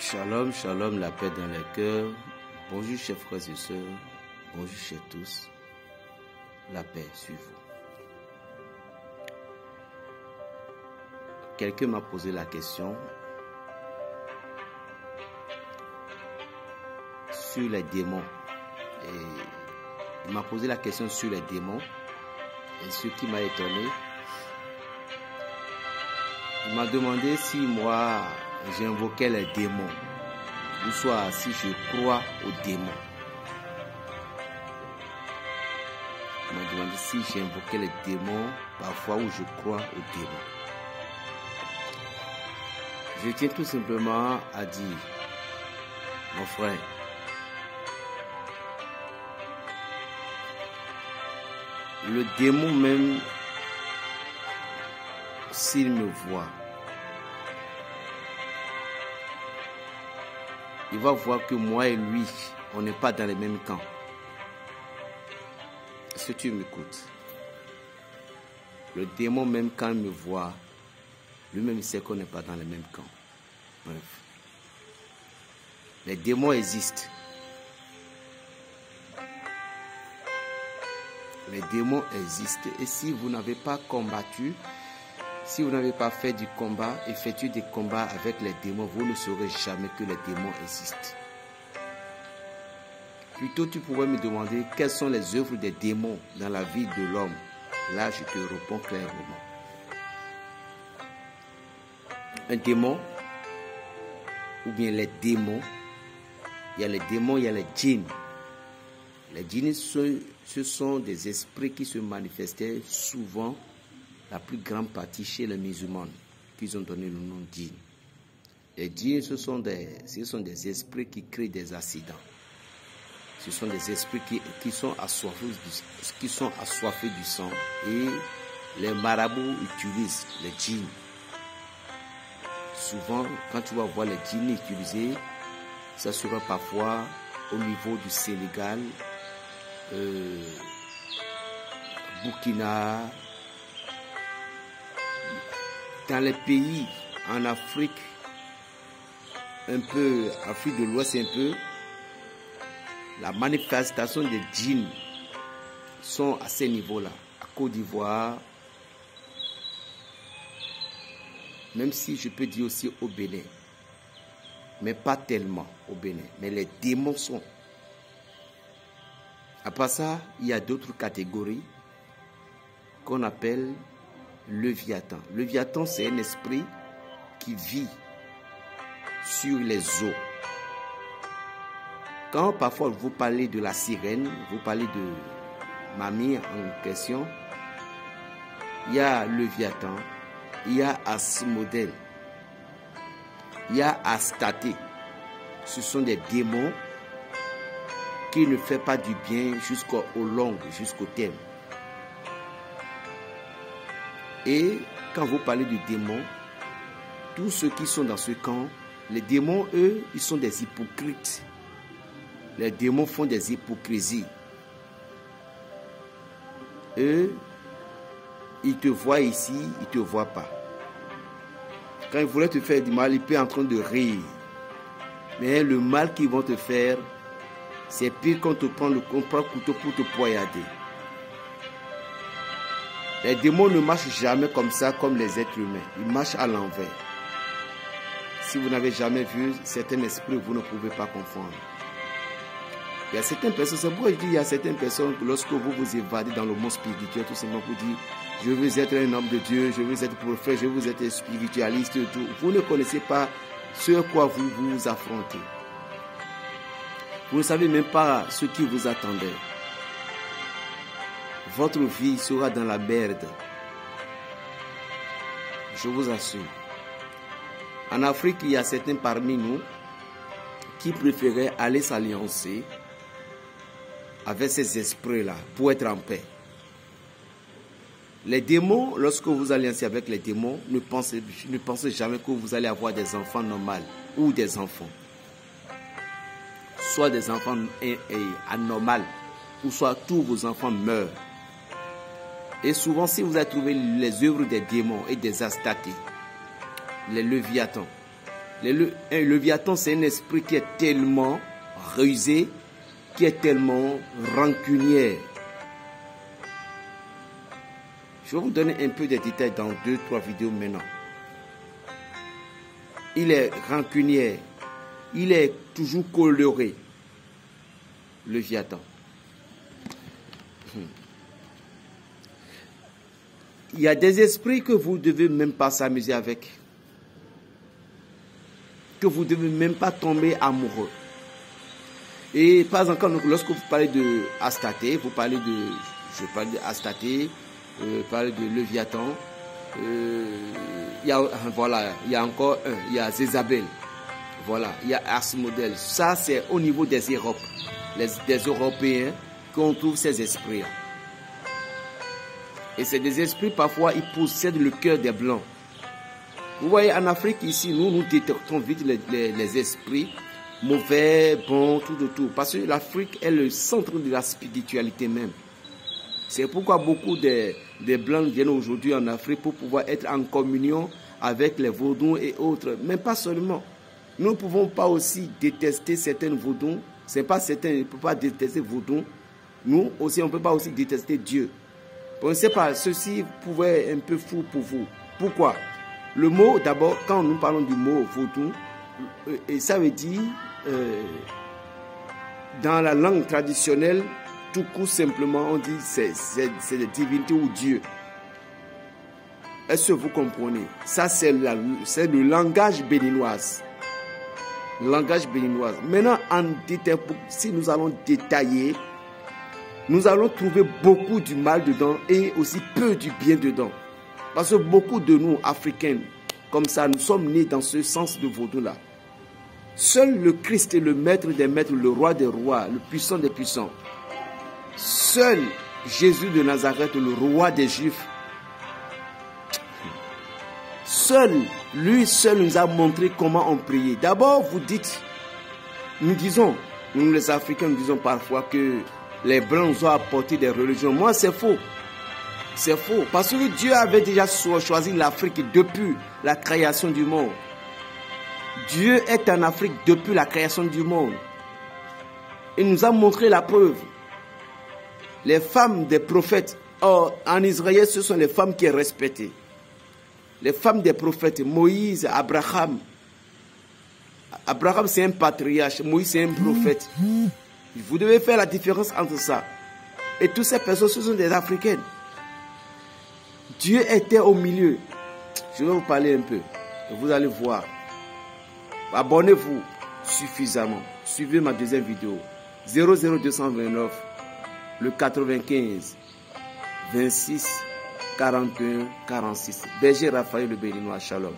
Shalom, shalom, la paix dans les cœurs. Bonjour chers frères et sœurs, bonjour chers tous, la paix sur vous. Quelqu'un m'a posé la question sur les démons. Et il m'a posé la question sur les démons. Et ce qui m'a étonné, il m'a demandé si moi j'invoquais les démons, ou soit si je crois aux démons. Il m'a demandé si j'invoquais les démons parfois ou je crois aux démons. Je tiens tout simplement à dire, mon frère, le démon même, s'il me voit, il va voir que moi et lui, on n'est pas dans les mêmes camps. Est-ce que tu m'écoutes? Le démon même, quand il me voit, lui-même il sait qu'on n'est pas dans les mêmes camps. Bref. Les démons existent. Les démons existent. Et si vous n'avez pas combattu, si vous n'avez pas fait du combat, effectué des combats avec les démons, vous ne saurez jamais que les démons existent. Plutôt, tu pourrais me demander quelles sont les œuvres des démons dans la vie de l'homme. Là, je te réponds clairement. Un démon, ou bien les démons, il y a les démons, il y a les djinns. Les djinns, ce sont des esprits qui se manifestaient souvent, la plus grande partie chez les musulmans, qu'ils ont donné le nom de djinns. Les djinns, ce sont des esprits qui créent des accidents. Ce sont des esprits qui sont assoiffés du sang. Et les marabouts utilisent les djinns. Souvent, quand tu vas voir les djinns utilisés, ça sera parfois au niveau du Sénégal, Burkina, dans les pays en Afrique, un peu, Afrique de l'Ouest un peu, la manifestation des djinns sont à ces niveaux-là. À Côte d'Ivoire, même si je peux dire aussi au Bénin, mais pas tellement au Bénin, mais les démons sont. À part ça, il y a d'autres catégories qu'on appelle Léviathan. Léviathan, c'est un esprit qui vit sur les eaux. Quand parfois vous parlez de la sirène, vous parlez de Mamie en question, il y a Léviathan, il y a Asmodèle, il y a Astaté. Ce sont des démons qui ne font pas du bien jusqu'au long, jusqu'au terme. Et quand vous parlez de démons, tous ceux qui sont dans ce camp, les démons, eux, ils sont des hypocrites. Les démons font des hypocrisies. Eux, ils te voient ici, ils ne te voient pas. Quand ils voulaient te faire du mal, ils peuvent en train de rire. Mais le mal qu'ils vont te faire, c'est pire qu'on te prend le couteau pour te poignarder. Les démons ne marchent jamais comme ça, comme les êtres humains. Ils marchent à l'envers. Si vous n'avez jamais vu certains esprits, vous ne pouvez pas confondre. Il y a certaines personnes, c'est pourquoi je dis, il y a certaines personnes, lorsque vous vous évadez dans le monde spirituel, tout simplement pour dire, je veux être un homme de Dieu, je veux être prophète, je veux être spiritualiste, tout. Vous ne connaissez pas ce à quoi vous vous affrontez. Vous ne savez même pas ce qui vous attendait. Votre vie sera dans la merde. Je vous assure. En Afrique, il y a certains parmi nous qui préféraient aller s'alliancer avec ces esprits-là pour être en paix. Les démons, lorsque vous alliancez avec les démons, ne pensez jamais que vous allez avoir des enfants normaux ou des enfants. Soit des enfants anormaux, ou soit tous vos enfants meurent. Et souvent, si vous avez trouvé les œuvres des démons et des astatés, les léviathans, Le Léviathan, c'est un esprit qui est tellement rusé, qui est tellement rancunier. Je vais vous donner un peu de détails dans 2-3 vidéos maintenant. Il est rancunier. Il est toujours coloré. Le Léviathan. Il y a des esprits que vous ne devez même pas s'amuser avec. Que vous ne devez même pas tomber amoureux. Et par exemple, lorsque vous parlez de Astaté, vous parlez de... Je parle d'Astaté, parle de Léviathan. Voilà, il y a encore un, il y a Zézabel. Voilà, il y a Asmodel. Ça, c'est au niveau des Europes. Des Européens qu'on trouve ces esprits. Et c'est des esprits, parfois, ils possèdent le cœur des Blancs. Vous voyez, en Afrique, ici, nous détectons vite les esprits mauvais, bons, tout. Parce que l'Afrique est le centre de la spiritualité même. C'est pourquoi beaucoup des Blancs viennent aujourd'hui en Afrique pour pouvoir être en communion avec les vaudous et autres. Mais pas seulement. Nous ne pouvons pas aussi détester certains vaudous. C'est pas certains, on ne peut pas détester vaudous. Nous aussi, on ne peut pas aussi détester Dieu. On ne sait pas, ceci pouvait être un peu fou pour vous. Pourquoi? Le mot, d'abord, quand nous parlons du mot vaudou, ça veut dire, dans la langue traditionnelle, tout coup simplement, on dit c'est la divinité ou Dieu. Est-ce que vous comprenez? Ça, c'est le langage béninois. Le langage béninois. Maintenant, si nous allons détailler, nous allons trouver beaucoup du mal dedans et aussi peu du bien dedans. Parce que beaucoup de nous, Africains, comme ça, nous sommes nés dans ce sens de vaudou-là. Seul le Christ est le maître des maîtres, le roi des rois, le puissant des puissants. Seul Jésus de Nazareth, le roi des Juifs. Lui seul nous a montré comment on priait. D'abord, vous dites, nous les Africains, nous disons parfois que les Blancs nous ont apporté des religions. Moi, c'est faux. C'est faux. Parce que Dieu avait déjà choisi l'Afrique depuis la création du monde. Dieu est en Afrique depuis la création du monde. Il nous a montré la preuve. Les femmes des prophètes, en Israël, ce sont les femmes qui sont respectées. Les femmes des prophètes, Moïse, Abraham. Abraham, c'est un patriarche. Moïse, c'est un prophète. Vous devez faire la différence entre ça. Et toutes ces personnes, ce sont des Africaines. Dieu était au milieu. Je vais vous parler un peu. Vous allez voir. Abonnez-vous suffisamment. Suivez ma deuxième vidéo. 00229, le 95, 26, 41, 46. Berger Raphaël le Béninois. Shalom.